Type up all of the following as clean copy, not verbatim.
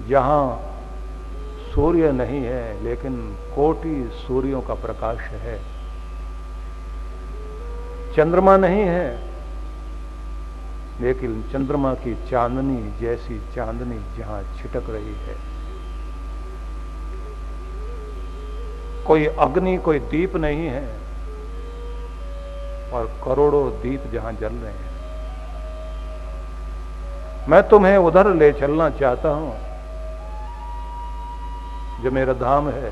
जहां सूर्य नहीं है लेकिन कोटि सूर्यों का प्रकाश है, चंद्रमा नहीं है लेकिन चंद्रमा की चांदनी जैसी चांदनी जहां छिटक रही है, कोई अग्नि कोई दीप नहीं है और करोड़ों दीप जहां जल रहे हैं। मैं तुम्हें उधर ले चलना चाहता हूं जो मेरा धाम है,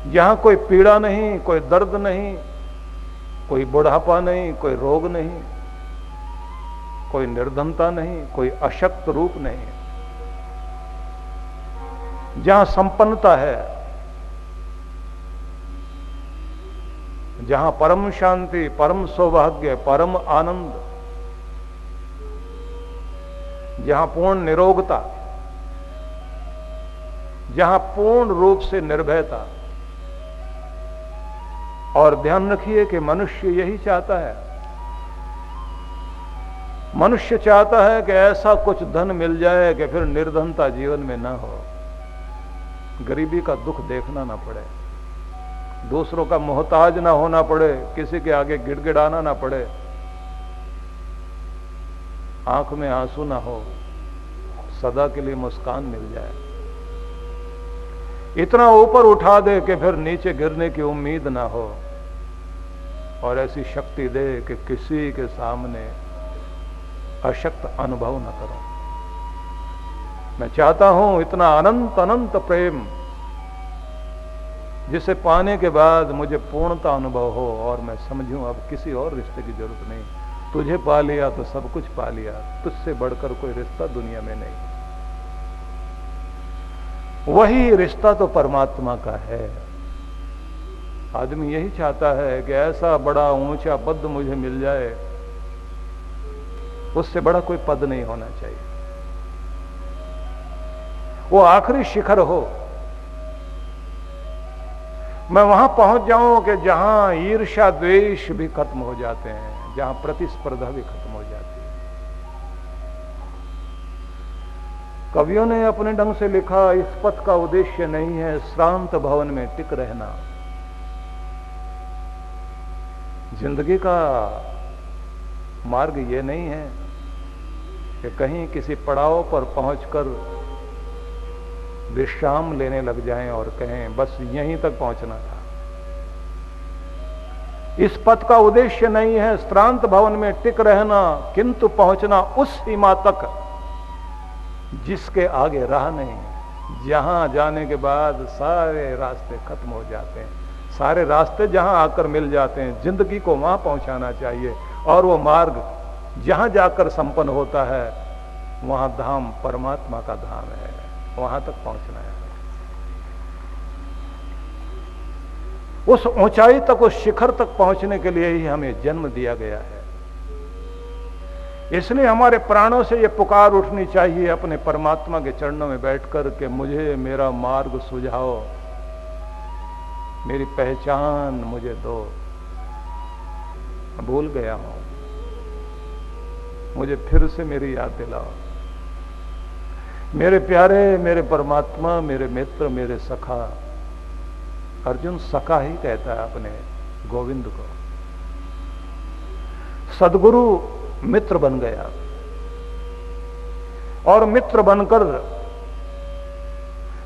जहां कोई पीड़ा नहीं, कोई दर्द नहीं, कोई बुढ़ापा नहीं, कोई रोग नहीं, कोई निर्धनता नहीं, कोई अशक्त रूप नहीं, जहां संपन्नता है, जहां परम शांति, परम सौभाग्य, परम आनंद, जहां पूर्ण निरोगता, जहां पूर्ण रूप से निर्भयता। और ध्यान रखिए कि मनुष्य यही चाहता है। मनुष्य चाहता है कि ऐसा कुछ धन मिल जाए कि फिर निर्धनता जीवन में ना हो, गरीबी का दुख देखना ना पड़े, दूसरों का मोहताज ना होना पड़े, किसी के आगे गिड़गिड़ाना ना पड़े, आंख में आंसू ना हो, सदा के लिए मुस्कान मिल जाए, इतना ऊपर उठा दे कि फिर नीचे गिरने की उम्मीद ना हो, और ऐसी शक्ति दे कि किसी के सामने अशक्त अनुभव न करो। मैं चाहता हूं इतना अनंत अनंत प्रेम जिसे पाने के बाद मुझे पूर्णता अनुभव हो और मैं समझूं अब किसी और रिश्ते की जरूरत नहीं, तुझे पा लिया तो सब कुछ पा लिया, तुझसे बढ़कर कोई रिश्ता दुनिया में नहीं। वही रिश्ता तो परमात्मा का है। आदमी यही चाहता है कि ऐसा बड़ा ऊंचा पद मुझे मिल जाए, उससे बड़ा कोई पद नहीं होना चाहिए, वो आखिरी शिखर हो। मैं वहां पहुंच जाऊं कि जहां ईर्ष्या द्वेष भी खत्म हो जाते हैं, जहां प्रतिस्पर्धा भी खत्म हो जाती है। कवियों ने अपने ढंग से लिखा, इस पथ का उद्देश्य नहीं है श्रांत भवन में टिक रहना, जिंदगी का मार्ग ये नहीं है कि कहीं किसी पड़ाव पर पहुंचकर विश्राम लेने लग जाएं और कहें बस यहीं तक पहुंचना था। इस पथ का उद्देश्य नहीं है श्रांत भवन में टिक रहना, किंतु पहुंचना उस सीमा तक जिसके आगे राह नहीं, जहां जाने के बाद सारे रास्ते खत्म हो जाते हैं, सारे रास्ते जहां आकर मिल जाते हैं। जिंदगी को वहां पहुंचाना चाहिए और वो मार्ग जहां जाकर संपन्न होता है वहां धाम परमात्मा का धाम है, वहां तक पहुंचना है। उस ऊंचाई तक, उस शिखर तक पहुंचने के लिए ही हमें जन्म दिया गया है। इसलिए हमारे प्राणों से ये पुकार उठनी चाहिए अपने परमात्मा के चरणों में बैठकर कि मुझे मेरा मार्ग सुझाओ, मेरी पहचान मुझे दो, भूल गया हूं, मुझे फिर से मेरी याद दिलाओ। मेरे प्यारे, मेरे परमात्मा, मेरे मित्र, मेरे सखा। अर्जुन सखा ही कहता है अपने गोविंद को। सदगुरु मित्र बन गया और मित्र बनकर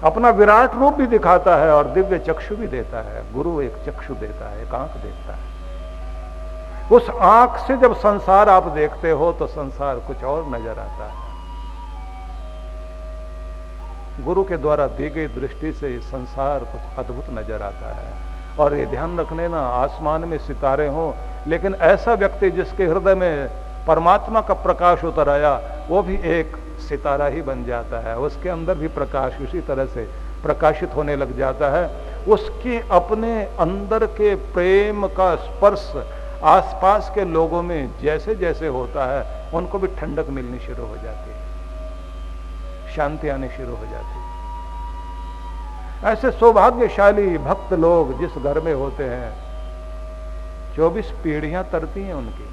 अपना विराट रूप भी दिखाता है और दिव्य चक्षु भी देता है। गुरु एक चक्षु देता है, एक आंख देता है। उस आंख से जब संसार आप देखते हो तो संसार कुछ और नजर आता है। गुरु के द्वारा दी गई दृष्टि से संसार कुछ अद्भुत नजर आता है। और ये ध्यान रख लेना, आसमान में सितारे हों लेकिन ऐसा व्यक्ति जिसके हृदय में परमात्मा का प्रकाश उतर आया, वो भी एक सितारा ही बन जाता है। उसके अंदर भी प्रकाश उसी तरह से प्रकाशित होने लग जाता है। उसके अपने अंदर के प्रेम का स्पर्श आसपास के लोगों में जैसे जैसे होता है, उनको भी ठंडक मिलनी शुरू हो जाती है, शांति आनी शुरू हो जाती है। ऐसे सौभाग्यशाली भक्त लोग जिस घर में होते हैं, 24 पीढ़ियां तरती हैं उनकी।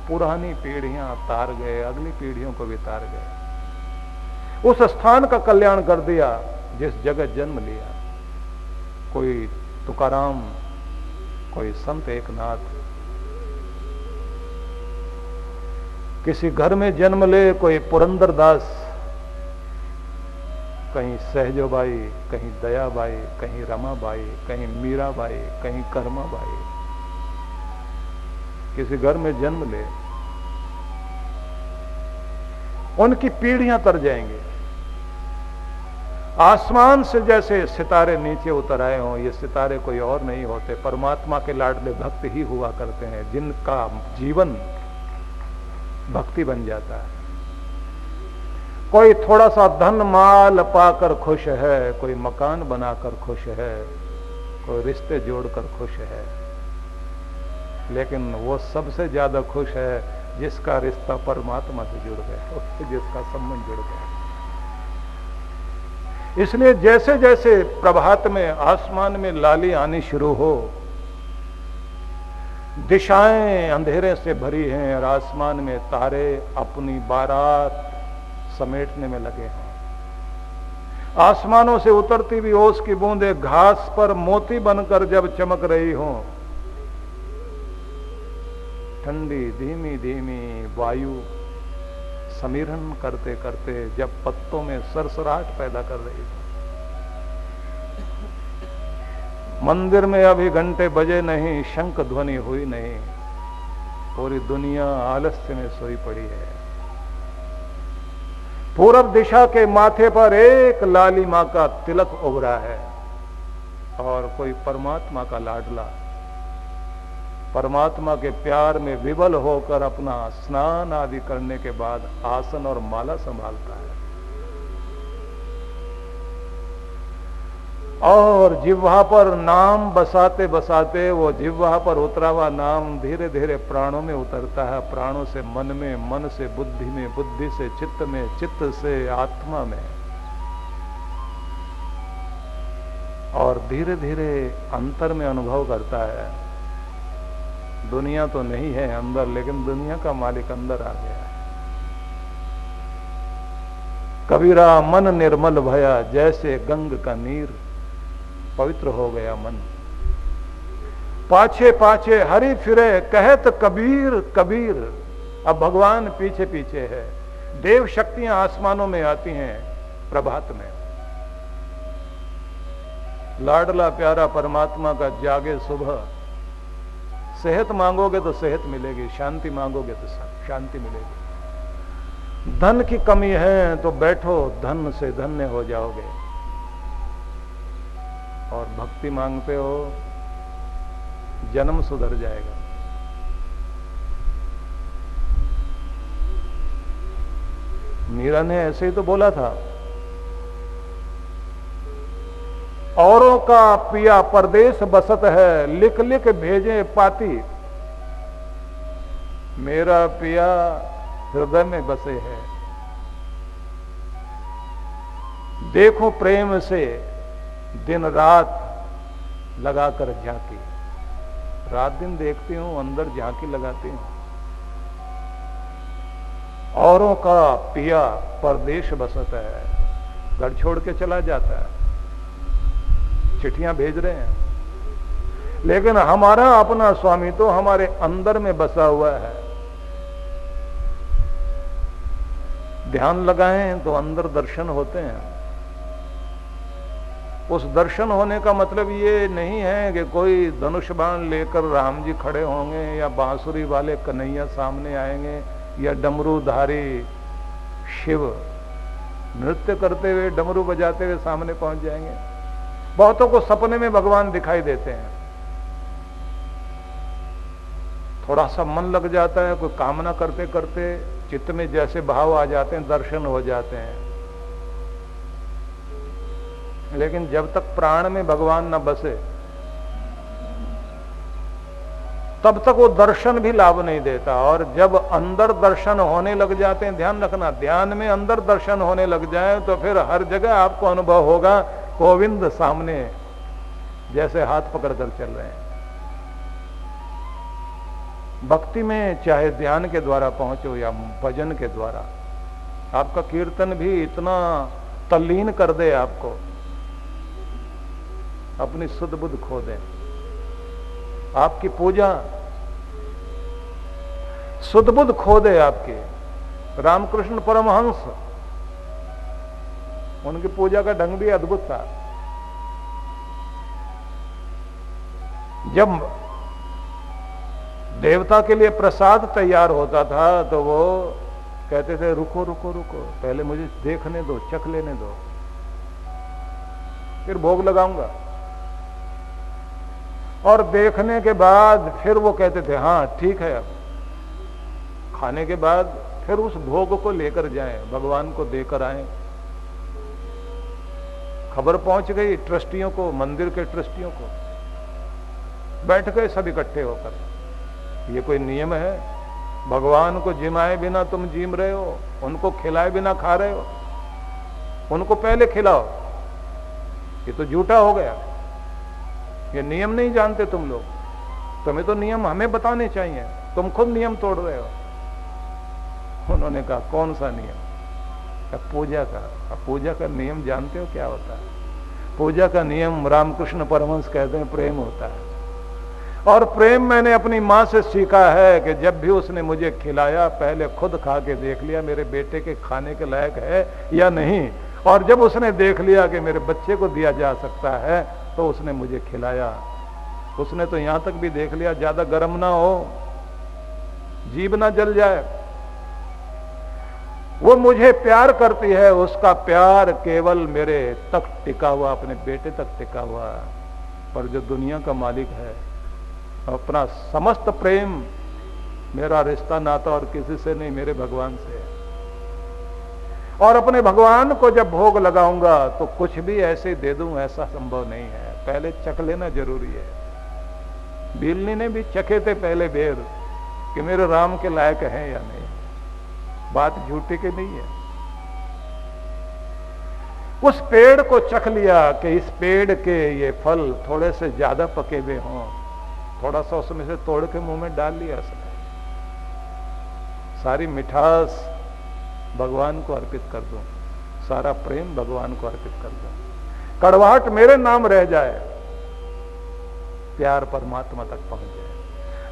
पुरानी पीढ़ियां तार गए, अगली पीढ़ियों को भी तार गए। उस स्थान का कल्याण कर दिया जिस जगह जन्म लिया। कोई तुकाराम, कोई संत एकनाथ, किसी घर में जन्म ले कोई पुरंदरदास, कहीं सहजोबाई, कहीं दयाबाई, कहीं रमाबाई, कहीं मीराबाई, कहीं कर्माबाई, किसी घर में जन्म ले, उनकी पीढ़ियां तर जाएंगी। आसमान से जैसे सितारे नीचे उतर आए हों, ये सितारे कोई और नहीं होते, परमात्मा के लाडले भक्त ही हुआ करते हैं, जिनका जीवन भक्ति बन जाता है। कोई थोड़ा सा धन माल पाकर खुश है, कोई मकान बनाकर खुश है, कोई रिश्ते जोड़कर खुश है, लेकिन वो सबसे ज्यादा खुश है जिसका रिश्ता परमात्मा से जुड़ गया, जिसका संबंध जुड़ गया। इसलिए जैसे जैसे प्रभात में आसमान में लाली आनी शुरू हो, दिशाएं अंधेरे से भरी हैं और आसमान में तारे अपनी बारात समेटने में लगे हैं। आसमानों से उतरती हुई ओस की बूंदें घास पर मोती बनकर जब चमक रही हों, ठंडी धीमी धीमी वायु समीरण करते करते जब पत्तों में सरसराहट पैदा कर रही हो, मंदिर में अभी घंटे बजे नहीं, शंख ध्वनि हुई नहीं, पूरी दुनिया आलस्य में सोई पड़ी है। पूरब दिशा के माथे पर एक लाली मां का तिलक उभरा है और कोई परमात्मा का लाडला परमात्मा के प्यार में विवल होकर अपना स्नान आदि करने के बाद आसन और माला संभालता है और जिह्वा पर नाम बसाते बसाते वो जिह्वा पर उतरा हुआ नाम धीरे धीरे प्राणों में उतरता है, प्राणों से मन में, मन से बुद्धि में, बुद्धि से चित्त में, चित्त से आत्मा में, और धीरे धीरे अंतर में अनुभव करता है दुनिया तो नहीं है अंदर, लेकिन दुनिया का मालिक अंदर आ गया है। कबीरा मन निर्मल भया, जैसे गंग का नीर पवित्र हो गया मन। पाछे पाछे हरि फिरे, कहत कबीर कबीर। अब भगवान पीछे पीछे है, देव शक्तियां आसमानों में आती हैं प्रभात में। लाडला प्यारा परमात्मा का जागे सुबह। सेहत मांगोगे तो सेहत मिलेगी, शांति मांगोगे तो शांति मिलेगी। धन की कमी है तो बैठो, धन से धन्य हो जाओगे। और भक्ति मांगते हो, जन्म सुधर जाएगा। मीरा ने ऐसे ही तो बोला था, औरों का पिया परदेश बसत है, लिख लिख भेजे पाती। मेरा पिया हृदय में बसे है, देखो प्रेम से दिन रात लगाकर झांकी। रात दिन देखती हूं, अंदर झांकी लगाती हूं। औरों का पिया परदेश बसत है, घर छोड़ के चला जाता है, चिट्ठियां भेज रहे हैं, लेकिन हमारा अपना स्वामी तो हमारे अंदर में बसा हुआ है। ध्यान लगाएं तो अंदर दर्शन होते हैं। उस दर्शन होने का मतलब ये नहीं है कि कोई धनुष बाण लेकर राम जी खड़े होंगे या बांसुरी वाले कन्हैया सामने आएंगे या डमरूधारी शिव नृत्य करते हुए, डमरू बजाते हुए सामने पहुंच जाएंगे। बहुतों को सपने में भगवान दिखाई देते हैं। थोड़ा सा मन लग जाता है, कोई कामना करते करते चित्त में जैसे भाव आ जाते हैं, दर्शन हो जाते हैं। लेकिन जब तक प्राण में भगवान न बसे तब तक वो दर्शन भी लाभ नहीं देता। और जब अंदर दर्शन होने लग जाते हैं, ध्यान रखना, ध्यान में अंदर दर्शन होने लग जाए तो फिर हर जगह आपको अनुभव होगा गोविंद सामने जैसे हाथ पकड़कर चल रहे हैं। भक्ति में चाहे ध्यान के द्वारा पहुंचो या भजन के द्वारा, आपका कीर्तन भी इतना तल्लीन कर दे आपको, अपनी सुध बुध खो दे। आपकी पूजा सुध बुध खो दे आपकी। रामकृष्ण परमहंस, उनकी पूजा का ढंग भी अद्भुत था। जब देवता के लिए प्रसाद तैयार होता था तो वो कहते थे रुको रुको रुको, पहले मुझे देखने दो, चख लेने दो, फिर भोग लगाऊंगा। और देखने के बाद फिर वो कहते थे हाँ ठीक है। अब खाने के बाद फिर उस भोग को लेकर जाएं, भगवान को देकर आएं। खबर पहुंच गई ट्रस्टियों को, मंदिर के ट्रस्टियों को, बैठ गए सब इकट्ठे होकर। ये कोई नियम है? भगवान को जिमाए बिना तुम जिम रहे हो, उनको खिलाए बिना खा रहे हो, उनको पहले खिलाओ। ये तो झूठा हो गया। ये नियम नहीं जानते तुम लोग। तुम्हें तो नियम हमें बताने चाहिए, तुम खुद नियम तोड़ रहे हो। उन्होंने कहा कौन सा नियम? पूजा का। अब पूजा का नियम जानते हो क्या होता है? पूजा का नियम रामकृष्ण परमहंस कहते हैं प्रेम होता है। और प्रेम मैंने अपनी मां से सीखा है कि जब भी उसने मुझे खिलाया पहले खुद खा के देख लिया मेरे बेटे के खाने के लायक है या नहीं। और जब उसने देख लिया कि मेरे बच्चे को दिया जा सकता है तो उसने मुझे खिलाया। उसने तो यहां तक भी देख लिया ज्यादा गर्म ना हो, जीभ ना जल जाए। वो मुझे प्यार करती है, उसका प्यार केवल मेरे तक टिका हुआ, अपने बेटे तक टिका हुआ। पर जो दुनिया का मालिक है, अपना समस्त प्रेम, मेरा रिश्ता नाता और किसी से नहीं, मेरे भगवान से है। और अपने भगवान को जब भोग लगाऊंगा तो कुछ भी ऐसे दे दूं ऐसा संभव नहीं है, पहले चख लेना जरूरी है। बिल्ली ने भी चखे थे पहले बेर कि मेरे राम के लायक है या नहीं। बात झूठी की नहीं है। उस पेड़ को चख लिया कि इस पेड़ के ये फल थोड़े से ज्यादा पके हुए हों, थोड़ा सा उसमें से तोड़ के मुंह में डाल लिया उसने। सारी मिठास भगवान को अर्पित कर दूं, सारा प्रेम भगवान को अर्पित कर दूं, कड़वाहट मेरे नाम रह जाए, प्यार परमात्मा तक पहुंच जाए।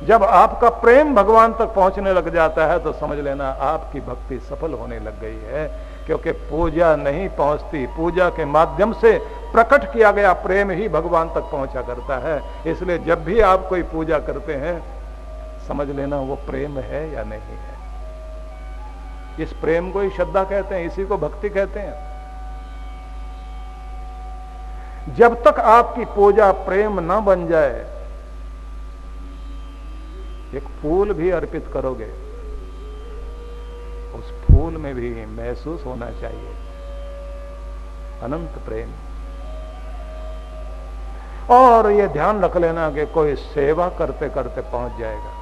जब आपका प्रेम भगवान तक पहुंचने लग जाता है तो समझ लेना आपकी भक्ति सफल होने लग गई है। क्योंकि पूजा नहीं पहुंचती, पूजा के माध्यम से प्रकट किया गया प्रेम ही भगवान तक पहुंचा करता है। इसलिए जब भी आप कोई पूजा करते हैं समझ लेना वो प्रेम है या नहीं है। इस प्रेम को ही श्रद्धा कहते हैं, इसी को भक्ति कहते हैं। जब तक आपकी पूजा प्रेम ना बन जाए, एक फूल भी अर्पित करोगे, उस फूल में भी महसूस होना चाहिए अनंत प्रेम। और ये ध्यान रख लेना कि कोई सेवा करते करते पहुंच जाएगा,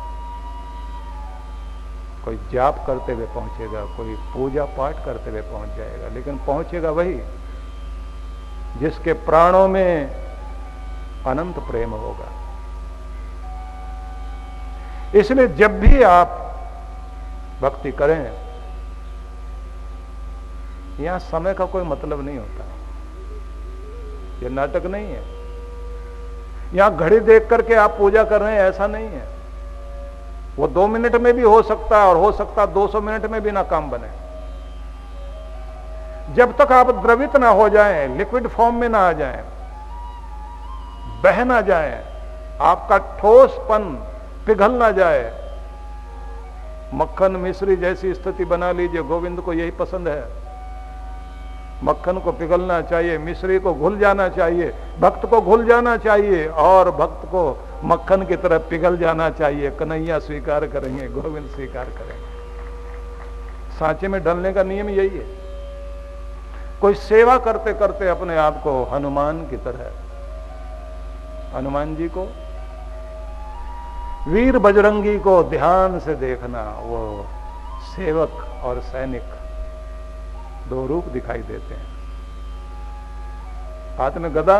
कोई जाप करते हुए पहुंचेगा, कोई पूजा पाठ करते हुए पहुंच जाएगा, लेकिन पहुंचेगा वही जिसके प्राणों में अनंत प्रेम होगा। इसलिए जब भी आप भक्ति करें, यहां समय का कोई मतलब नहीं होता। यह नाटक नहीं है। यहां घड़ी देख करके आप पूजा कर रहे हैं ऐसा नहीं है। वो 2 मिनट में भी हो सकता है और हो सकता है 200 मिनट में भी ना काम बने। जब तक आप द्रवित ना हो जाएं, लिक्विड फॉर्म में ना आ जाएं, बह ना जाएं, आपका ठोसपन पिघल ना जाए। मक्खन मिश्री जैसी स्थिति बना लीजिए, गोविंद को यही पसंद है। मक्खन को पिघलना चाहिए, मिश्री को घुल जाना चाहिए, भक्त को घुल जाना चाहिए और भक्त को मक्खन की तरह पिघल जाना चाहिए। कन्हैया स्वीकार करेंगे, गोविंद स्वीकार करेंगे। सांचे में ढलने का नियम यही है। कोई सेवा करते करते अपने आप को हनुमान की तरह, हनुमान जी को, वीर बजरंगी को ध्यान से देखना। वो सेवक और सैनिक 2 रूप दिखाई देते हैं। हाथ में गदा,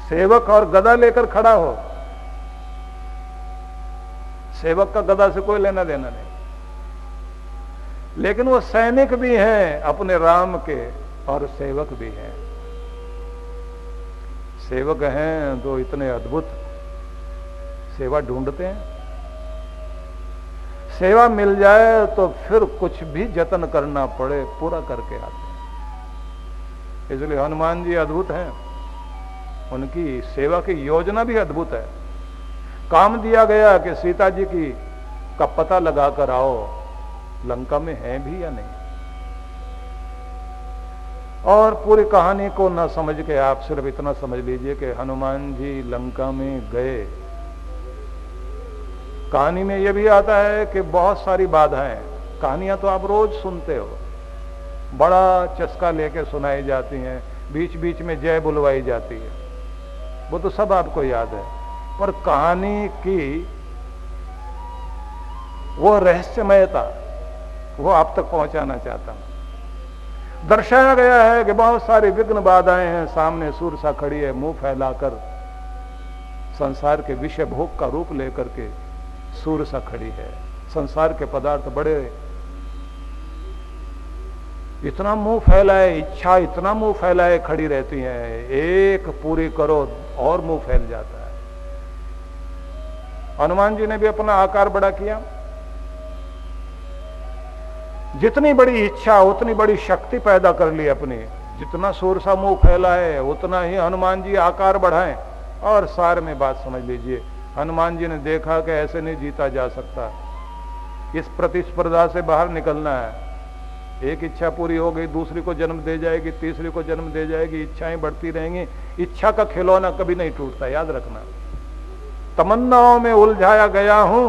सेवक और गदा लेकर खड़ा हो, सेवक का गदा से कोई लेना देना नहीं, लेकिन वो सैनिक भी हैं अपने राम के और सेवक भी हैं। सेवक हैं तो इतने अद्भुत सेवा ढूंढते हैं, सेवा मिल जाए तो फिर कुछ भी जतन करना पड़े पूरा करके आते हैं। इसलिए हनुमान जी अद्भुत हैं, उनकी सेवा की योजना भी अद्भुत है। काम दिया गया कि सीता जी की का पता लगाकर आओ, लंका में है भी या नहीं। और पूरी कहानी को न समझ के आप सिर्फ इतना समझ लीजिए कि हनुमान जी लंका में गए। कहानी में यह भी आता है कि बहुत सारी बाधाएं, कहानियां तो आप रोज सुनते हो, बड़ा चस्का लेकर सुनाई जाती हैं, बीच बीच में जय बुलवाई जाती है, वो तो सब आपको याद है। पर कहानी की वो रहस्यमयता वो आप तक पहुंचाना चाहता हूं। दर्शाया गया है कि बहुत सारी विघ्न बाधाएं हैं, सामने सूरसा खड़ी है, मुंह फैलाकर संसार के विषय भोग का रूप लेकर के सूरसा खड़ी है। संसार के पदार्थ बड़े, इतना मुंह फैलाए, इच्छा इतना मुंह फैलाए खड़ी रहती हैं, एक पूरी करो और मुंह फैल जाता है। हनुमान जी ने भी अपना आकार बड़ा किया, जितनी बड़ी इच्छा उतनी बड़ी शक्ति पैदा कर ली अपनी। जितना सूरसा मुंह फैला है उतना ही हनुमान जी आकार बढ़ाएं। और सार में बात समझ लीजिए, हनुमान जी ने देखा कि ऐसे नहीं जीता जा सकता, इस प्रतिस्पर्धा से बाहर निकलना है। एक इच्छा पूरी हो गई, दूसरी को जन्म दे जाएगी, तीसरी को जन्म दे जाएगी, इच्छाएं बढ़ती रहेंगी। इच्छा का खिलौना कभी नहीं टूटता, याद रखना। तमन्नाओं में उलझाया गया हूं,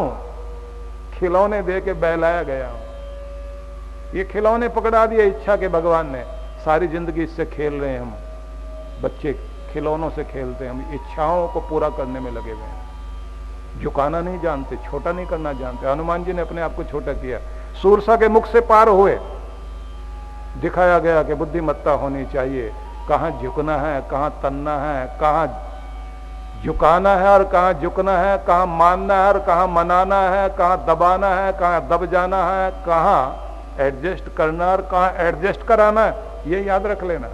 खिलौने दे के बहलाया गया हूं। ये खिलौने पकड़ा दिए इच्छा के भगवान ने, सारी जिंदगी इससे खेल रहे हैं हम। बच्चे खिलौनों से खेलते हैं, हम इच्छाओं को पूरा करने में लगे हुए हैं। झुकाना नहीं जानते, छोटा नहीं करना जानते। हनुमान जी ने अपने आप को छोटा किया, सूरसा के मुख से पार हुए। दिखाया गया कि बुद्धिमत्ता होनी चाहिए, कहां झुकना है, कहां तनना है, कहां झुकाना है और कहां झुकना है, कहां मानना है और कहां मनाना है, कहां दबाना है, कहां दब जाना है, कहां एडजस्ट करना और कहां एडजस्ट कराना है। ये याद रख लेना।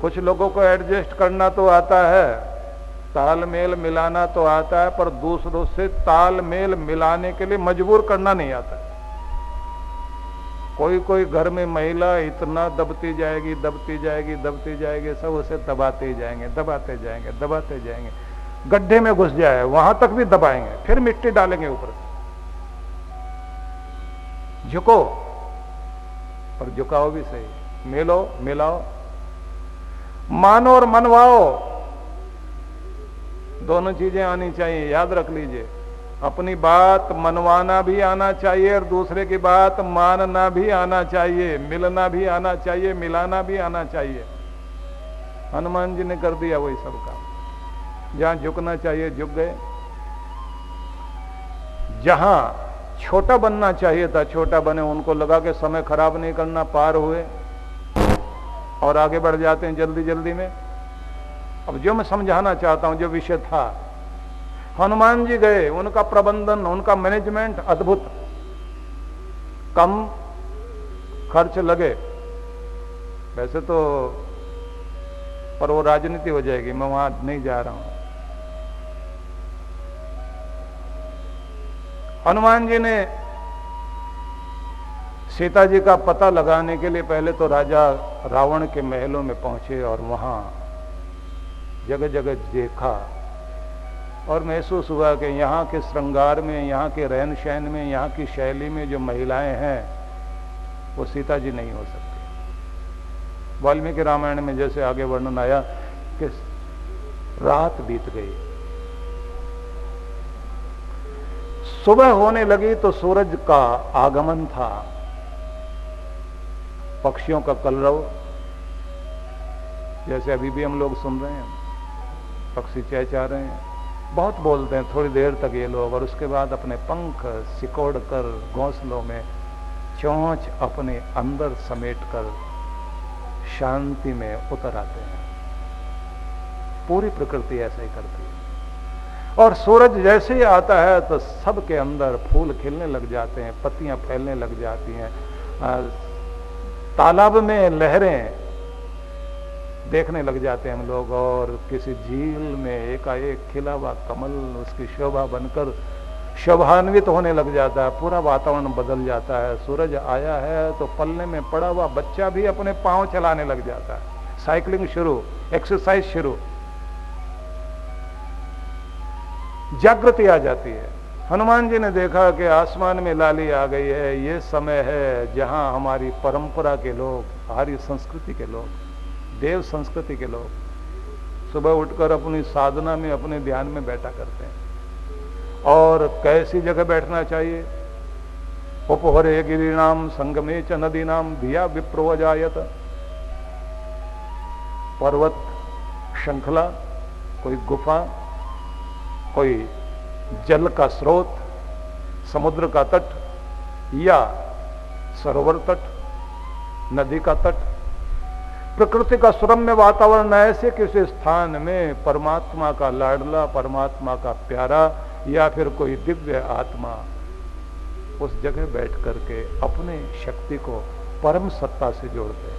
कुछ लोगों को एडजस्ट करना तो आता है, तालमेल मिलाना तो आता है, पर दूसरों से तालमेल मिलाने के लिए मजबूर करना नहीं आता। कोई घर में महिला इतना दबती जाएगी, दबती जाएगी, दबती जाएगी, सब उसे दबाते ही जाएंगे, दबाते जाएंगे, दबाते जाएंगे, गड्ढे में घुस जाए वहां तक भी दबाएंगे, फिर मिट्टी डालेंगे ऊपर। झुको और झुकाओ भी सही, मिलो मिलाओ, मानो और मनवाओ, दोनों चीजें आनी चाहिए। याद रख लीजिए, अपनी बात मनवाना भी आना चाहिए और दूसरे की बात मानना भी आना चाहिए, मिलना भी आना चाहिए, मिलाना भी आना चाहिए। हनुमान जी ने कर दिया वही सब काम। जहां झुकना चाहिए झुक गए, जहां छोटा बनना चाहिए था छोटा बने। उनको लगा कि समय खराब नहीं करना, पार हुए और आगे बढ़ जाते हैं जल्दी जल्दी में। अब जो मैं समझाना चाहता हूं, जो विषय था, हनुमान जी गए, उनका प्रबंधन, उनका मैनेजमेंट अद्भुत, कम खर्च लगे वैसे तो, पर वो राजनीति हो जाएगी, मैं वहां नहीं जा रहा हूं। हनुमान जी ने सीता जी का पता लगाने के लिए पहले तो राजा रावण के महलों में पहुंचे और वहां जगह जगह देखा और महसूस हुआ कि यहाँ के श्रृंगार में, यहाँ के रहन सहन में, यहाँ की शैली में जो महिलाएं हैं वो सीता जी नहीं हो सकती। वाल्मीकि रामायण में जैसे आगे वर्णन आया कि रात बीत गई, सुबह होने लगी तो सूरज का आगमन था, पक्षियों का कलरव, जैसे अभी भी हम लोग सुन रहे हैं, पक्षी चहचहा रहे हैं, बहुत बोलते हैं थोड़ी देर तक ये लोग, और उसके बाद अपने पंख सिकोड़ कर घोंसलों में चोंच अपने अंदर समेट कर शांति में उतर आते हैं। पूरी प्रकृति ऐसा ही करती है। और सूरज जैसे ही आता है तो सबके अंदर फूल खिलने लग जाते हैं, पत्तियां फैलने लग जाती हैं, तालाब में लहरें देखने लग जाते हैं हम लोग, और किसी झील में एकाएक खिला हुआ कमल उसकी शोभा बनकर शोभान्वित होने लग जाता है, पूरा वातावरण बदल जाता है। सूरज आया है तो पल्ले में पड़ा हुआ बच्चा भी अपने पांव चलाने लग जाता है, साइकिलिंग शुरू, एक्सरसाइज शुरू, जागृति आ जाती है। हनुमान जी ने देखा कि आसमान में लाली आ गई है, ये समय है जहां हमारी परंपरा के लोग, आर्य संस्कृति के लोग, देव संस्कृति के लोग सुबह उठकर अपनी साधना में, अपने ध्यान में बैठा करते हैं। और कैसी जगह बैठना चाहिए? उपहरे गिरिनाम संगमे च नदीनाम धिया विप्रोवजायत। पर्वत श्रृंखला, कोई गुफा, कोई जल का स्रोत, समुद्र का तट या सरोवर तट, नदी का तट, प्रकृति का सुरम्य वातावरण, ऐसे किसी स्थान में परमात्मा का लाडला, परमात्मा का प्यारा या फिर कोई दिव्य आत्मा, उस जगह बैठ करके अपने शक्ति को परम सत्ता से जोड़ते हैं।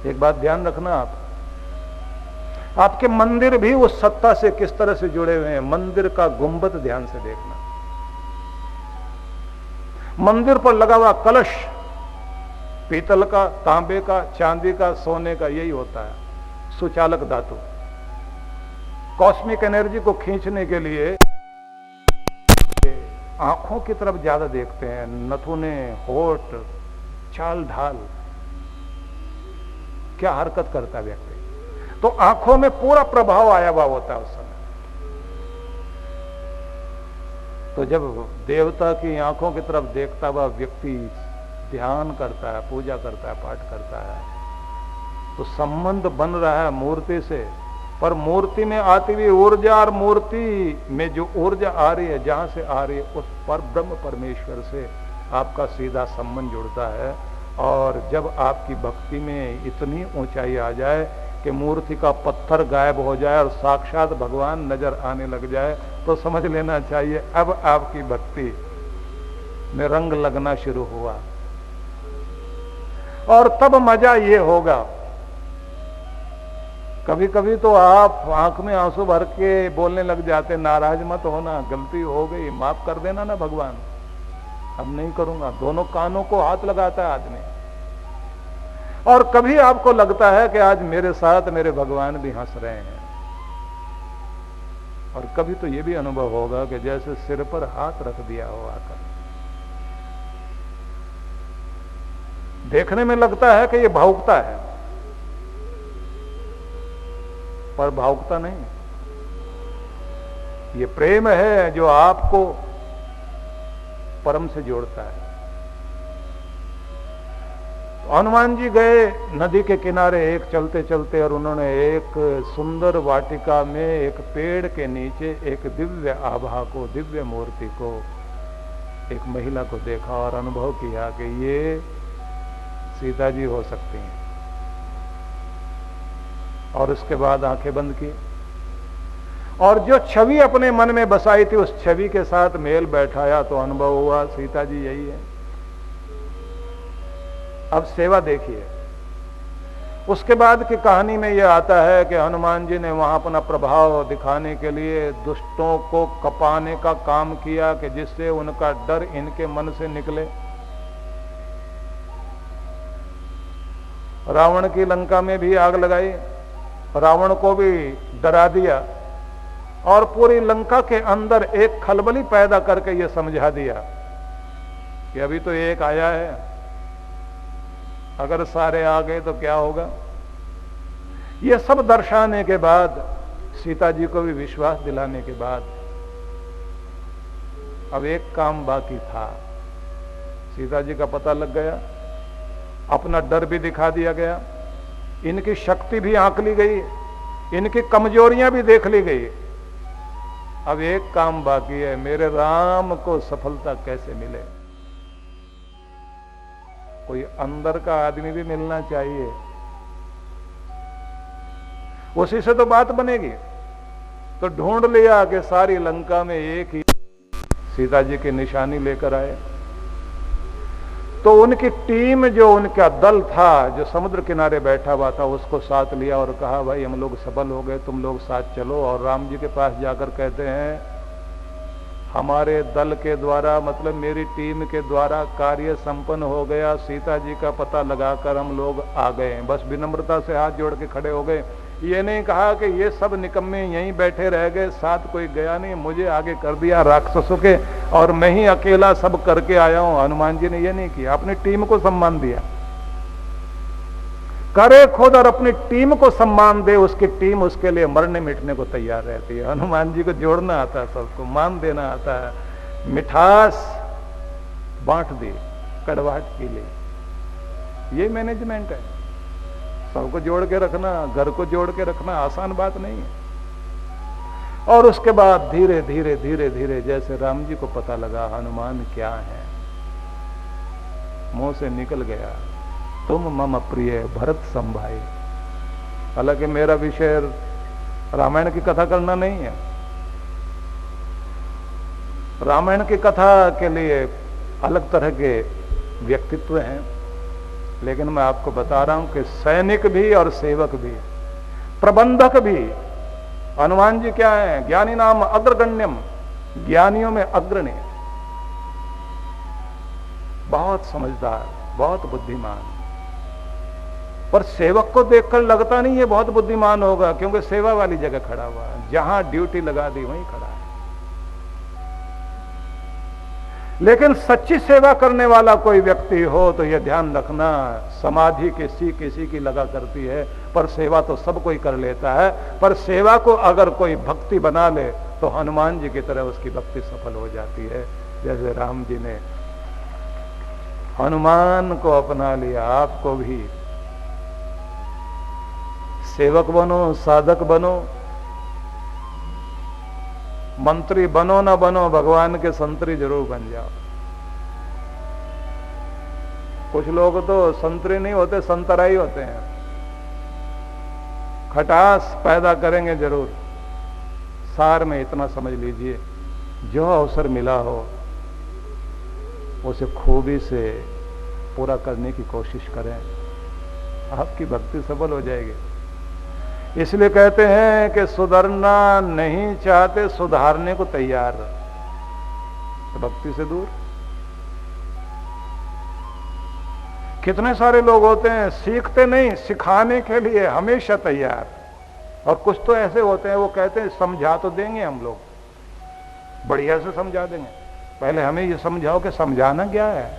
एक बात ध्यान रखना, आपके मंदिर भी उस सत्ता से किस तरह से जुड़े हुए हैं। मंदिर का गुंबद ध्यान से देखना, मंदिर पर लगा हुआ कलश पीतल का, तांबे का, चांदी का, सोने का, यही होता है सुचालक धातु। कॉस्मिक एनर्जी को खींचने के लिए आंखों की तरफ ज्यादा देखते हैं, नथुने, होठ, चाल ढाल, क्या हरकत करता है व्यक्ति, तो आंखों में पूरा प्रभाव आया हुआ होता है उस समय। तो जब देवता की आंखों की तरफ देखता हुआ व्यक्ति ध्यान करता है, पूजा करता है, पाठ करता है, तो संबंध बन रहा है मूर्ति से। पर मूर्ति में आती हुई ऊर्जा और मूर्ति में जो ऊर्जा आ रही है, जहां से आ रही है, उस पर ब्रह्म परमेश्वर से आपका सीधा संबंध जुड़ता है। और जब आपकी भक्ति में इतनी ऊंचाई आ जाए कि मूर्ति का पत्थर गायब हो जाए और साक्षात भगवान नजर आने लग जाए, तो समझ लेना चाहिए अब आपकी भक्ति में रंग लगना शुरू हुआ। और तब मजा ये होगा, कभी कभी तो आप आंख में आंसू भर के बोलने लग जाते, नाराज मत होना, गलती हो गई, माफ कर देना ना भगवान, अब नहीं करूंगा। दोनों कानों को हाथ लगाता है आदमी। और कभी आपको लगता है कि आज मेरे साथ मेरे भगवान भी हंस रहे हैं। और कभी तो यह भी अनुभव होगा कि जैसे सिर पर हाथ रख दिया हो आकर। देखने में लगता है कि यह भावुकता है, पर भावुकता नहीं, ये प्रेम है जो आपको परम से जोड़ता है। तो हनुमान जी गए नदी के किनारे एक चलते चलते, और उन्होंने एक सुंदर वाटिका में एक पेड़ के नीचे एक दिव्य आभा को, दिव्य मूर्ति को, एक महिला को देखा और अनुभव किया कि ये सीता जी हो सकती हैं। और उसके बाद आंखें बंद की और जो छवि अपने मन में बसाई थी उस छवि के साथ मेल बैठाया, तो अनुभव हुआ सीता जी यही है। अब सेवा देखिए। उसके बाद की कहानी में यह आता है कि हनुमान जी ने वहां अपना प्रभाव दिखाने के लिए दुष्टों को कपाने का काम किया कि जिससे उनका डर इनके मन से निकले। रावण की लंका में भी आग लगाई, रावण को भी डरा दिया और पूरी लंका के अंदर एक खलबली पैदा करके यह समझा दिया कि अभी तो एक आया है, अगर सारे आ गए तो क्या होगा। यह सब दर्शाने के बाद, सीता जी को भी विश्वास दिलाने के बाद, अब एक काम बाकी था। सीता जी का पता लग गया, अपना डर भी दिखा दिया गया, इनकी शक्ति भी आंक ली गई, इनकी कमजोरियां भी देख ली गई। अब एक काम बाकी है, मेरे राम को सफलता कैसे मिले। कोई अंदर का आदमी भी मिलना चाहिए, उसी से तो बात बनेगी। तो ढूंढ लिया कि सारी लंका में एक ही सीता जी की निशानी लेकर आए। तो उनकी टीम, जो उनका दल था, जो समुद्र किनारे बैठा हुआ था, उसको साथ लिया और कहा भाई हम लोग सफल हो गए, तुम लोग साथ चलो। और राम जी के पास जाकर कहते हैं हमारे दल के द्वारा, मतलब मेरी टीम के द्वारा कार्य संपन्न हो गया, सीता जी का पता लगाकर हम लोग आ गए। बस विनम्रता से हाथ जोड़ के खड़े हो गए। ये नहीं कहा कि ये सब निकम्मे यहीं बैठे रह गए, साथ कोई गया नहीं, मुझे आगे कर दिया राक्षसों के और मैं ही अकेला सब करके आया हूं। हनुमान जी ने ये नहीं किया, अपनी टीम को सम्मान दिया। करे खुद और अपनी टीम को सम्मान दे, उसकी टीम उसके लिए मरने मिटने को तैयार रहती है। हनुमान जी को जोड़ना आता है, सबको मान देना आता है, मिठास बांट दी कड़वाहट के लिए। ये मैनेजमेंट है। सबको जोड़ के रखना, घर को जोड़ के रखना आसान बात नहीं है। और उसके बाद धीरे धीरे धीरे धीरे जैसे राम जी को पता लगा हनुमान क्या है, मुंह से निकल गया तुम मम प्रिय भरत संभाई। हालांकि मेरा विषय रामायण की कथा करना नहीं है। रामायण की कथा के लिए अलग तरह के व्यक्तित्व हैं, लेकिन मैं आपको बता रहा हूं कि सैनिक भी और सेवक भी, प्रबंधक भी, हनुमान जी क्या है? ज्ञानी नाम अग्रगण्यम, ज्ञानियों में अग्रणी, बहुत समझदार, बहुत बुद्धिमान। पर सेवक को देखकर लगता नहीं ये बहुत बुद्धिमान होगा, क्योंकि सेवा वाली जगह खड़ा हुआ है, जहां ड्यूटी लगा दी वहीं खड़ा है। लेकिन सच्ची सेवा करने वाला कोई व्यक्ति हो तो यह ध्यान रखना, समाधि किसी किसी की लगा करती है, पर सेवा तो सब कोई कर लेता है। पर सेवा को अगर कोई भक्ति बना ले तो हनुमान जी की तरह उसकी भक्ति सफल हो जाती है। जैसे राम जी ने हनुमान को अपना लिया। आपको भी सेवक बनो, साधक बनो, मंत्री बनो ना बनो, भगवान के संतरी जरूर बन जाओ। कुछ लोग तो संतरी नहीं होते, संतराई होते हैं, खटास पैदा करेंगे जरूर। सार में इतना समझ लीजिए, जो अवसर मिला हो उसे खूबी से पूरा करने की कोशिश करें, आपकी भक्ति सफल हो जाएगी। इसलिए कहते हैं कि सुधरना नहीं चाहते, सुधारने को तैयार, तो भक्ति से दूर। कितने सारे लोग होते हैं सीखते नहीं, सिखाने के लिए हमेशा तैयार। और कुछ तो ऐसे होते हैं वो कहते हैं समझा तो देंगे हम लोग, बढ़िया से समझा देंगे, पहले हमें ये समझाओ कि समझाना क्या है,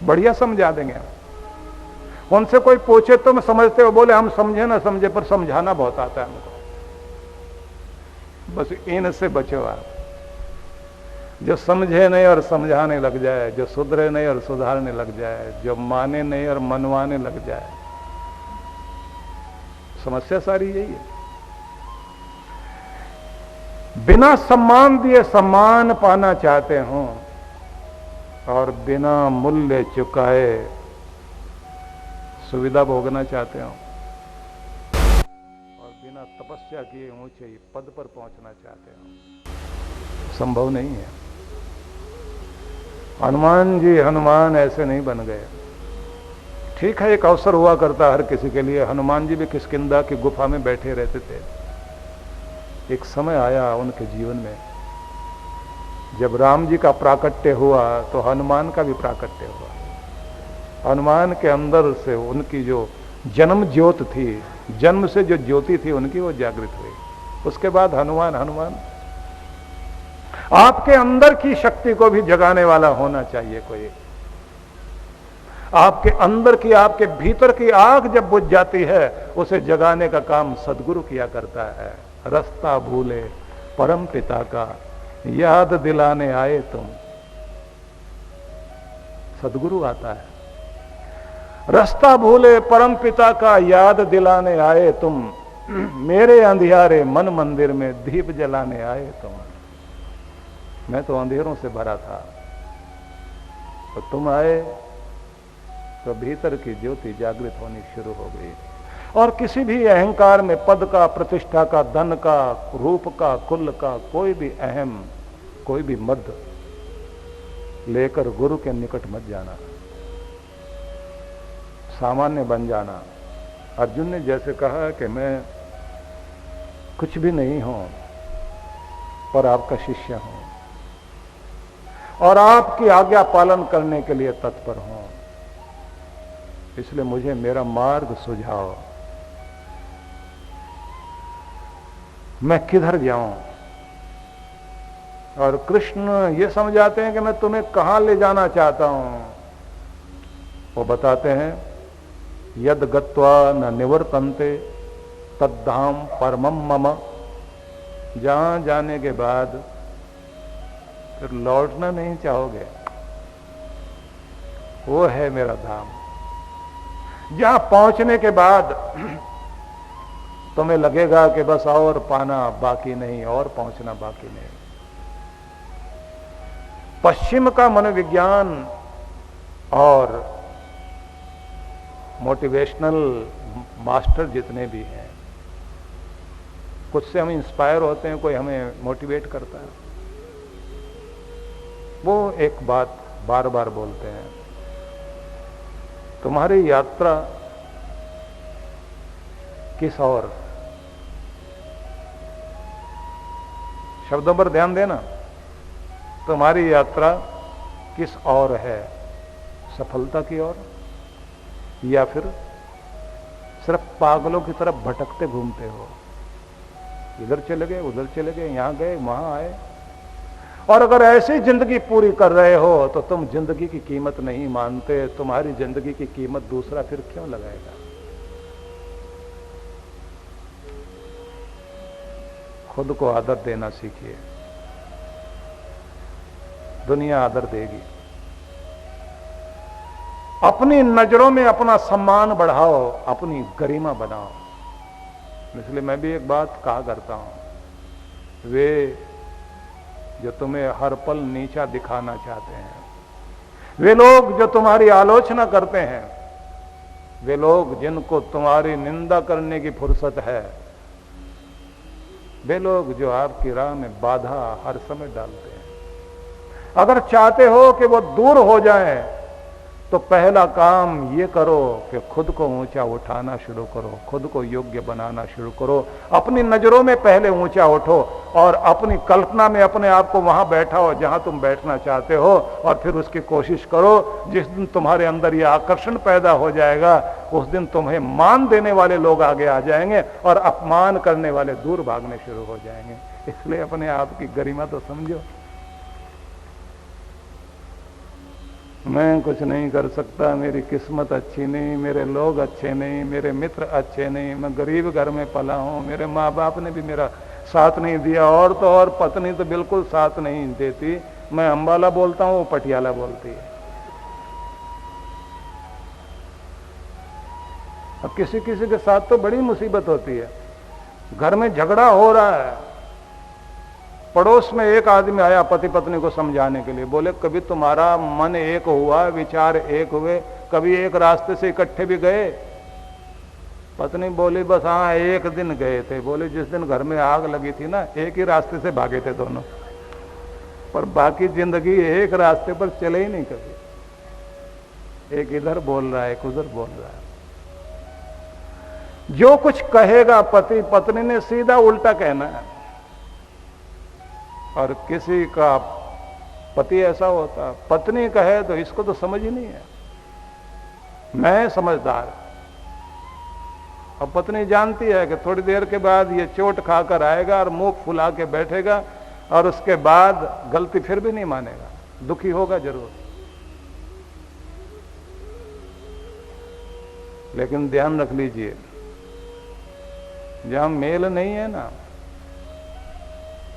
बढ़िया समझा देंगे हम। उनसे कोई पूछे तो मैं समझते हो, बोले हम समझे ना समझे, पर समझाना बहुत आता है हमको। बस इनसे बचो आप। जो समझे नहीं और समझाने लग जाए, जो सुधरे नहीं और सुधारने लग जाए, जो माने नहीं और मनवाने लग जाए, समस्या सारी यही है। बिना सम्मान दिए सम्मान पाना चाहते हो और बिना मूल्य चुकाए सुविधा भोगना चाहते हो और बिना तपस्या किए ऊंचे पद पर पहुंचना चाहते हो। संभव नहीं है। हनुमान जी हनुमान ऐसे नहीं बन गए। ठीक है, एक अवसर हुआ करता हर किसी के लिए। हनुमान जी भी किष्किंधा की गुफा में बैठे रहते थे। एक समय आया उनके जीवन में जब राम जी का प्राकट्य हुआ तो हनुमान का भी प्राकट्य हुआ। हनुमान के अंदर से उनकी जो जन्म ज्योत थी, जन्म से जो ज्योति थी उनकी, वो जागृत हुई। उसके बाद हनुमान हनुमान। आपके अंदर की शक्ति को भी जगाने वाला होना चाहिए कोई। आपके अंदर की, आपके भीतर की आग जब बुझ जाती है, उसे जगाने का काम सदगुरु किया करता है। रास्ता भूले परम पिता का, याद दिलाने आए तुम। सदगुरु आता है। रास्ता भूले परम पिता का, याद दिलाने आए तुम। मेरे अंधियारे मन मंदिर में दीप जलाने आए तुम। मैं तो अंधेरों से भरा था, तो तुम आए तो भीतर की ज्योति जागृत होनी शुरू हो गई। और किसी भी अहंकार में पद का, प्रतिष्ठा का, धन का, रूप का, कुल का कोई भी अहम, कोई भी मद लेकर गुरु के निकट मत जाना, सामान्य बन जाना। अर्जुन ने जैसे कहा कि मैं कुछ भी नहीं हूं और आपका शिष्य हूं और आपकी आज्ञा पालन करने के लिए तत्पर हूं, इसलिए मुझे मेरा मार्ग सुझाओ, मैं किधर जाऊं। और कृष्ण ये समझाते हैं कि मैं तुम्हें कहां ले जाना चाहता हूं। वो बताते हैं यद गत्वा न निवर्तन्ते तद्धाम परमम मम, जहां जाने के बाद फिर लौटना नहीं चाहोगे, वो है मेरा धाम। जहां पहुंचने के बाद तुम्हें लगेगा कि बस और पाना बाकी नहीं, और पहुंचना बाकी नहीं। पश्चिम का मनोविज्ञान और मोटिवेशनल मास्टर जितने भी हैं, कुछ से हम इंस्पायर होते हैं, कोई हमें मोटिवेट करता है, वो एक बात बार बार बोलते हैं, तुम्हारी यात्रा किस और, शब्दों पर ध्यान देना, तुम्हारी यात्रा किस और है, सफलता की ओर या फिर सिर्फ पागलों की तरफ भटकते घूमते हो, इधर चले गए, उधर चले गए, यहां गए, वहां आए। और अगर ऐसी जिंदगी पूरी कर रहे हो तो तुम जिंदगी की कीमत नहीं मानते, तुम्हारी जिंदगी की कीमत दूसरा फिर क्यों लगाएगा। खुद को आदर देना सीखिए, दुनिया आदर देगी। अपनी नजरों में अपना सम्मान बढ़ाओ, अपनी गरिमा बनाओ। इसलिए मैं भी एक बात कहा करता हूं, वे जो तुम्हें हर पल नीचा दिखाना चाहते हैं, वे लोग जो तुम्हारी आलोचना करते हैं, वे लोग जिनको तुम्हारी निंदा करने की फुर्सत है, वे लोग जो आपकी राह में बाधा हर समय डालते हैं, अगर चाहते हो कि वो दूर हो जाएं, तो पहला काम ये करो कि खुद को ऊंचा उठाना शुरू करो, खुद को योग्य बनाना शुरू करो। अपनी नजरों में पहले ऊंचा उठो और अपनी कल्पना में अपने आप को वहां बैठाओ जहां तुम बैठना चाहते हो, और फिर उसकी कोशिश करो। जिस दिन तुम्हारे अंदर ये आकर्षण पैदा हो जाएगा, उस दिन तुम्हें मान देने वाले लोग आगे आ जाएंगे और अपमान करने वाले दूर भागने शुरू हो जाएंगे। इसलिए अपने आप की गरिमा तो समझो। मैं कुछ नहीं कर सकता, मेरी किस्मत अच्छी नहीं, मेरे लोग अच्छे नहीं, मेरे मित्र अच्छे नहीं, मैं गरीब घर में पला हूं, मेरे माँ बाप ने भी मेरा साथ नहीं दिया, और तो और पत्नी तो बिल्कुल साथ नहीं देती। मैं अंबाला बोलता हूं, वो पटियाला बोलती है। अब किसी किसी के साथ तो बड़ी मुसीबत होती है, घर में झगड़ा हो रहा है, पड़ोस में एक आदमी आया पति पत्नी को समझाने के लिए, बोले कभी तुम्हारा मन एक हुआ, विचार एक हुए, कभी एक रास्ते से इकट्ठे भी गए। पत्नी बोली बस हाँ एक दिन गए थे। बोले जिस दिन घर में आग लगी थी ना, एक ही रास्ते से भागे थे दोनों, पर बाकी जिंदगी एक रास्ते पर चले ही नहीं कभी। एक इधर बोल रहा है, एक उधर बोल रहा है। जो कुछ कहेगा पति पत्नी ने सीधा उल्टा कहना है। और किसी का पति ऐसा होता, पत्नी कहे तो इसको तो समझ ही नहीं है, मैं समझदार। अब पत्नी जानती है कि थोड़ी देर के बाद ये चोट खाकर आएगा और मुंह फुला के बैठेगा, और उसके बाद गलती फिर भी नहीं मानेगा, दुखी होगा जरूर। लेकिन ध्यान रख लीजिए, जहां मेल नहीं है ना,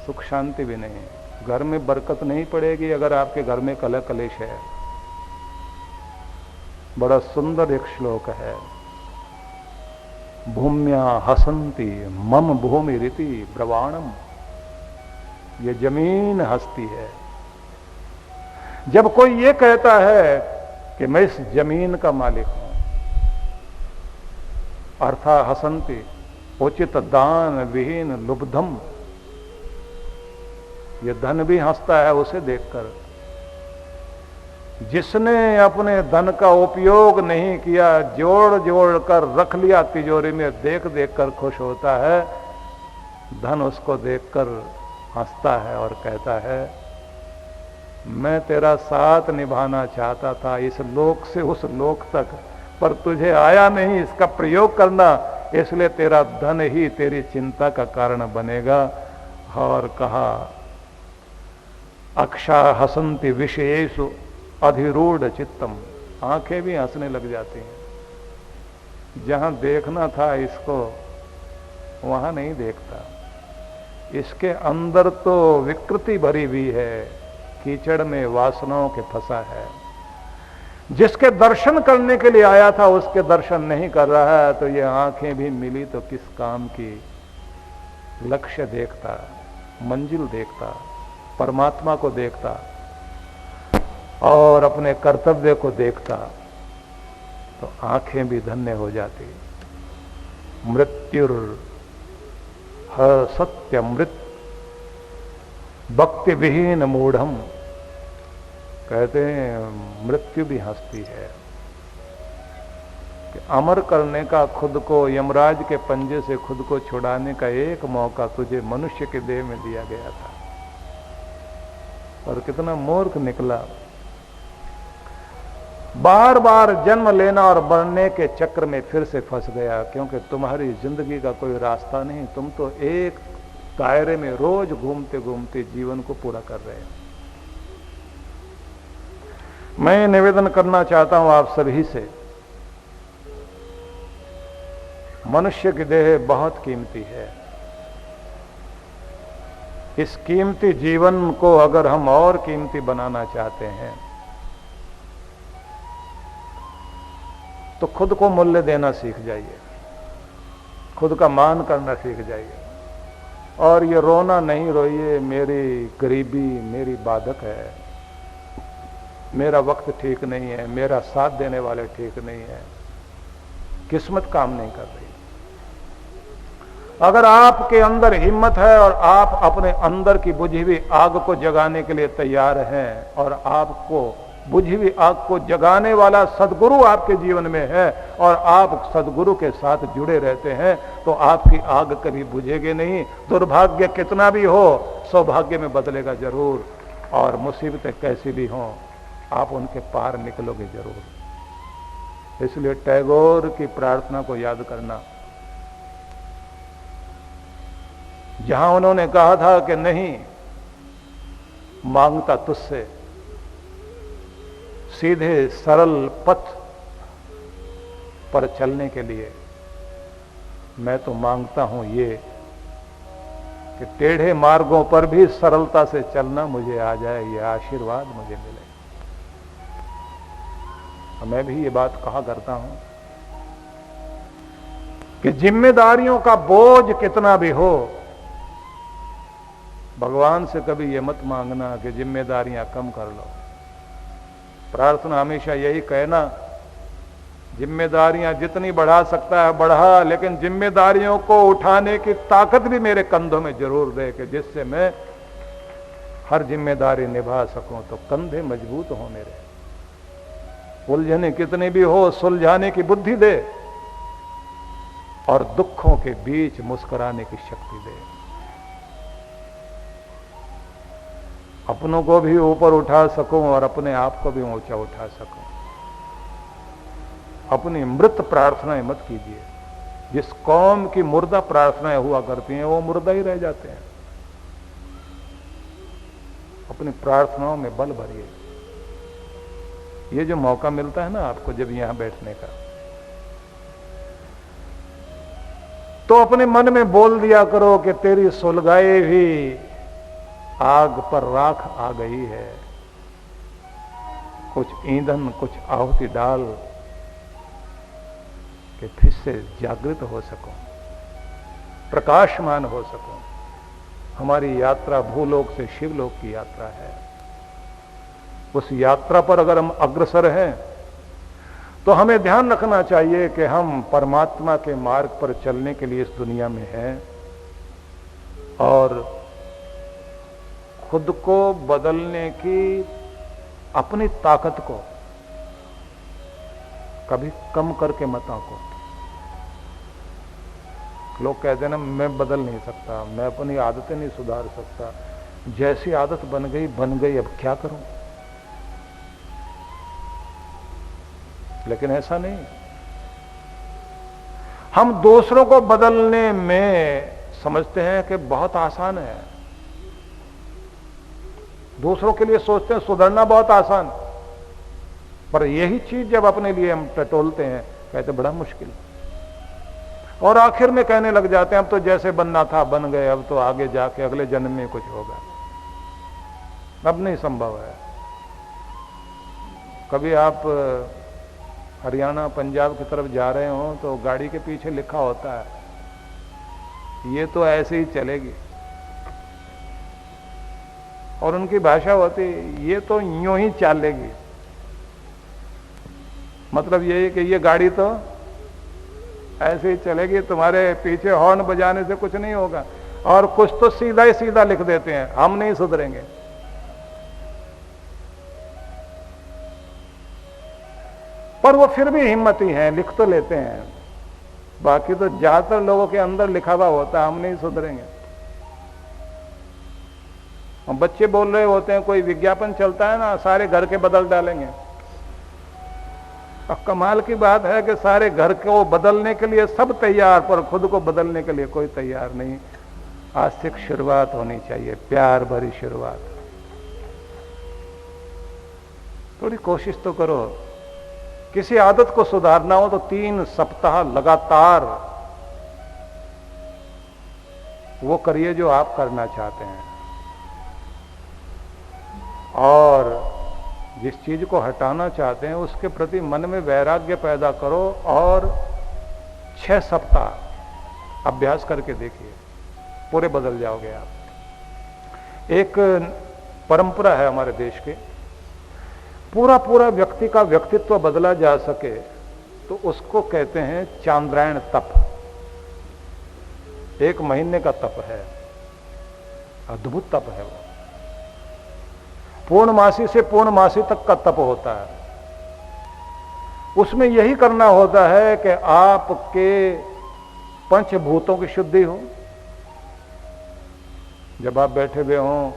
सुख शांति भी नहीं है। घर में बरकत नहीं पड़ेगी अगर आपके घर में कलह कलेश है। बड़ा सुंदर एक श्लोक है, भूम्या हसंती मम भूमि रीति ब्रवाणम। ये जमीन हंसती है। जब कोई ये कहता है कि मैं इस जमीन का मालिक हूं अर्था हसंती उचित दान विहीन लुब्धम। ये धन भी हंसता है उसे देखकर। जिसने अपने धन का उपयोग नहीं किया, जोड़ जोड़ कर रख लिया तिजोरी में, देख देख कर खुश होता है, धन उसको देखकर हंसता है और कहता है मैं तेरा साथ निभाना चाहता था इस लोक से उस लोक तक, पर तुझे आया नहीं इसका प्रयोग करना, इसलिए तेरा धन ही तेरी चिंता का कारण बनेगा। और कहा अक्षा हसंति विषयेषु अधिरूढ़ चित्तम। आंखें भी हंसने लग जाती हैं। जहां देखना था इसको वहां नहीं देखता। इसके अंदर तो विकृति भरी हुई है, कीचड़ में वासनाओं के फंसा है। जिसके दर्शन करने के लिए आया था उसके दर्शन नहीं कर रहा है, तो ये आंखें भी मिली तो किस काम की। लक्ष्य देखता, मंजिल देखता, परमात्मा को देखता और अपने कर्तव्य को देखता, तो आंखें भी धन्य हो जाती। मृत्युर सत्यमृत भक्ति विहीन मूढ़म। कहते हैं मृत्यु भी हंसती है कि अमर करने का, खुद को यमराज के पंजे से खुद को छुड़ाने का एक मौका तुझे मनुष्य के देह में दिया गया था, और कितना मूर्ख निकला। बार बार जन्म लेना और मरने के चक्र में फिर से फंस गया, क्योंकि तुम्हारी जिंदगी का कोई रास्ता नहीं। तुम तो एक दायरे में रोज घूमते घूमते जीवन को पूरा कर रहे हो। मैं निवेदन करना चाहता हूं आप सभी से, मनुष्य की देह बहुत कीमती है। इस कीमती जीवन को अगर हम और कीमती बनाना चाहते हैं तो खुद को मूल्य देना सीख जाइए, खुद का मान करना सीख जाइए। और ये रोना नहीं रोइए मेरी गरीबी मेरी बाधक है, मेरा वक्त ठीक नहीं है, मेरा साथ देने वाले ठीक नहीं है, किस्मत काम नहीं कर रही। अगर आपके अंदर हिम्मत है और आप अपने अंदर की बुझी हुई आग को जगाने के लिए तैयार हैं, और आपको बुझी हुई आग को जगाने वाला सदगुरु आपके जीवन में है, और आप सदगुरु के साथ जुड़े रहते हैं, तो आपकी आग कभी बुझेगी नहीं। दुर्भाग्य कितना भी हो सौभाग्य में बदलेगा जरूर, और मुसीबतें कैसी भी हों आप उनके पार निकलोगे जरूर। इसलिए टैगोर की प्रार्थना को याद करना, जहां उन्होंने कहा था कि नहीं मांगता तुझसे, सीधे सरल पथ पर चलने के लिए मैं तो मांगता हूं ये कि टेढ़े मार्गों पर भी सरलता से चलना मुझे आ जाए, ये आशीर्वाद मुझे मिले। मैं भी ये बात कहा करता हूं कि जिम्मेदारियों का बोझ कितना भी हो, भगवान से कभी ये मत मांगना कि जिम्मेदारियां कम कर लो। प्रार्थना हमेशा यही कहना, जिम्मेदारियां जितनी बढ़ा सकता है बढ़ा, लेकिन जिम्मेदारियों को उठाने की ताकत भी मेरे कंधों में जरूर दे, कि जिससे मैं हर जिम्मेदारी निभा सकूं। तो कंधे मजबूत हो मेरे, उलझने कितनी भी हो सुलझाने की बुद्धि दे, और दुखों के बीच मुस्कुराने की शक्ति दे। अपनों को भी ऊपर उठा सकूं और अपने आप को भी ऊंचा उठा सकूं। अपनी मृत प्रार्थनाएं मत कीजिए। जिस कौम की मुर्दा प्रार्थनाएं हुआ करती हैं वो मुर्दा ही रह जाते हैं। अपनी प्रार्थनाओं में बल भरिए। ये जो मौका मिलता है ना आपको जब यहां बैठने का, तो अपने मन में बोल दिया करो कि तेरी सुलगाई भी आग पर राख आ गई है, कुछ ईंधन कुछ आहुति डाल कि फिर से जागृत हो सकूं, प्रकाशमान हो सकूं। हमारी यात्रा भूलोक से शिवलोक की यात्रा है। उस यात्रा पर अगर हम अग्रसर हैं तो हमें ध्यान रखना चाहिए कि हम परमात्मा के मार्ग पर चलने के लिए इस दुनिया में हैं और खुद को बदलने की अपनी ताकत को कभी कम करके मत आंको। लोग कहते हैं ना, मैं बदल नहीं सकता, मैं अपनी आदतें नहीं सुधार सकता, जैसी आदत बन गई, अब क्या करूं। लेकिन ऐसा नहीं। हम दूसरों को बदलने में समझते हैं कि बहुत आसान है, दूसरों के लिए सोचते हैं सुधरना बहुत आसान, पर यही चीज जब अपने लिए हम टटोलते हैं कहते बड़ा मुश्किल, और आखिर में कहने लग जाते हैं अब तो जैसे बनना था बन गए, अब तो आगे जाके अगले जन्म में कुछ होगा, अब नहीं संभव है। कभी आप हरियाणा पंजाब की तरफ जा रहे हो तो गाड़ी के पीछे लिखा होता है ये तो ऐसे ही चलेगी, और उनकी भाषा होती ये तो यूं ही चलेगी। मतलब ये है कि ये गाड़ी तो ऐसे ही चलेगी, तुम्हारे पीछे हॉर्न बजाने से कुछ नहीं होगा। और कुछ तो सीधा ही सीधा लिख देते हैं, हम नहीं सुधरेंगे। पर वो फिर भी हिम्मती हैं, लिख तो लेते हैं। बाकी तो ज्यादातर लोगों के अंदर लिखा हुआ होता है हम नहीं सुधरेंगे। हम बच्चे बोल रहे होते हैं, कोई विज्ञापन चलता है ना, सारे घर के बदल डालेंगे। अब कमाल की बात है कि सारे घर को बदलने के लिए सब तैयार, पर खुद को बदलने के लिए कोई तैयार नहीं। आज से शुरुआत होनी चाहिए, प्यार भरी शुरुआत। थोड़ी कोशिश तो करो। किसी आदत को सुधारना हो तो 3 सप्ताह लगातार वो करिए जो आप करना चाहते हैं, और जिस चीज को हटाना चाहते हैं उसके प्रति मन में वैराग्य पैदा करो, और 6 सप्ताह अभ्यास करके देखिए, पूरे बदल जाओगे आप। एक परंपरा है हमारे देश के, पूरा व्यक्ति का व्यक्तित्व बदला जा सके तो उसको कहते हैं चांद्रायण तप। 1 महीने का तप है, अद्भुत तप है वो। पूर्णमासी से पूर्णमासी तक का तप होता है। उसमें यही करना होता है कि आपके पंचभूतों की शुद्धि हो। जब आप बैठे हुए हों,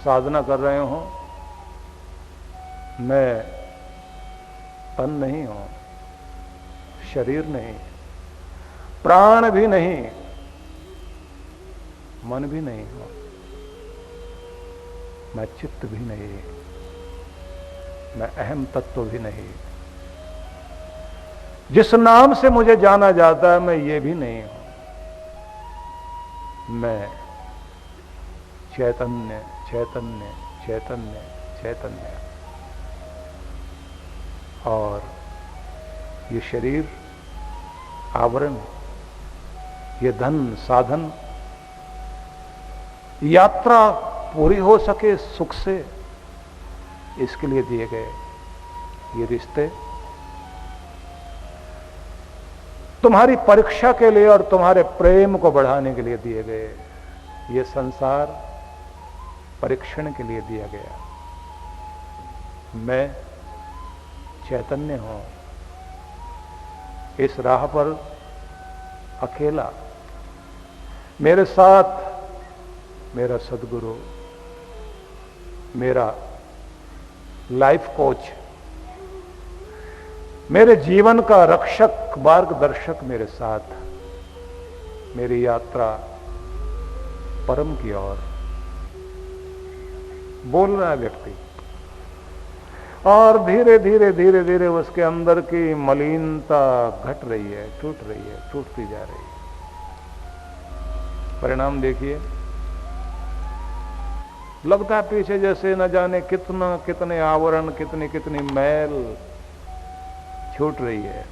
साधना कर रहे हों, मैं तन नहीं हूं, शरीर नहीं, प्राण भी नहीं, मन भी नहीं हूं, मैं चित्त भी नहीं, मैं अहम तत्व भी नहीं। जिस नाम से मुझे जाना जाता है मैं ये भी नहीं हूं। मैं चैतन्य चैतन्य चैतन्य चैतन्य। और ये शरीर आवरण, ये धन साधन, यात्रा पूरी हो सके सुख से, इसके लिए दिए गए ये रिश्ते तुम्हारी परीक्षा के लिए और तुम्हारे प्रेम को बढ़ाने के लिए दिए गए। ये संसार परीक्षण के लिए दिया गया। मैं चैतन्य हूं, इस राह पर अकेला, मेरे साथ मेरा सदगुरु, मेरा लाइफ कोच, मेरे जीवन का रक्षक मार्गदर्शक मेरे साथ, मेरी यात्रा परम की ओर। बोल रहा है व्यक्ति, और धीरे धीरे धीरे धीरे उसके अंदर की मलिनता घट रही है, टूट रही है, टूटती जा रही है। परिणाम देखिए, लगता है पीछे जैसे न जाने कितने आवरण, कितनी मैल छूट रही है।